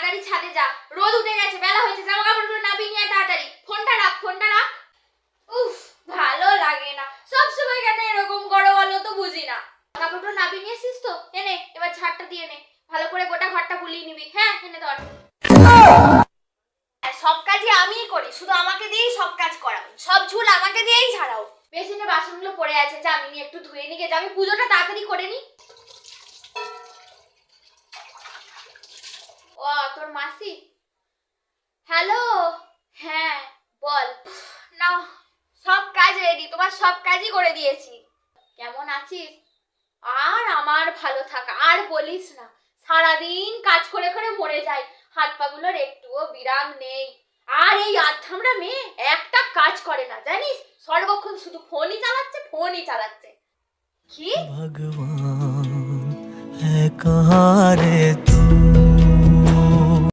তাড়াতাড়ি ছাদে যা, রোদ উঠে গেছে, বেলা হয়েছে, জামা কাপড়গুলো নামিয়ে নিয়ে তাড়াতাড়ি। ফোনটা রাখ, ফোনটা রাখ। উফ, ভালো লাগে না, সব সময় কেন এরকম করো বলো তো, বুঝি না। কাপড়গুলো নামিয়ে নিয়েছিস তো, এনে এবার ঝাড়টা দিয়ে নে, ভালো করে গোটা ঘরটা বুলিয়ে নিবি। হ্যাঁ, এনে ধর। সব কাজই আমিই করি, শুধু আমাকে দিয়েই সব কাজ করাও, সব ঝুল আমাকে দিয়েই ছাড়াও। বেসিনে বাসনগুলো পড়ে আছে, যা আমি একটু ধুয়ে নিয়ে যা, আমি পুজোটা তাড়াতাড়ি করে নি। ও তোর মাসি? হ্যালো, হ্যাঁ বল। নাও, সব কাজ রেডি, তোমার সব কাজই করে দিয়েছি। কেমন আছিস? আর আমার ভালো থাকা, আর বলিস না, সারাদিন কাজ করে করে মরে যাই, হাত পাগুলোর একটুও বিরাম নেই। আর এই আধামরা মেয়ে একটা কাজ করে না, জানিস, সর্বক্ষণ শুধু ফোনই চালাচ্ছে, ফোনই চালাচ্ছে। কি ভগবান হ্যাঁ কাহারে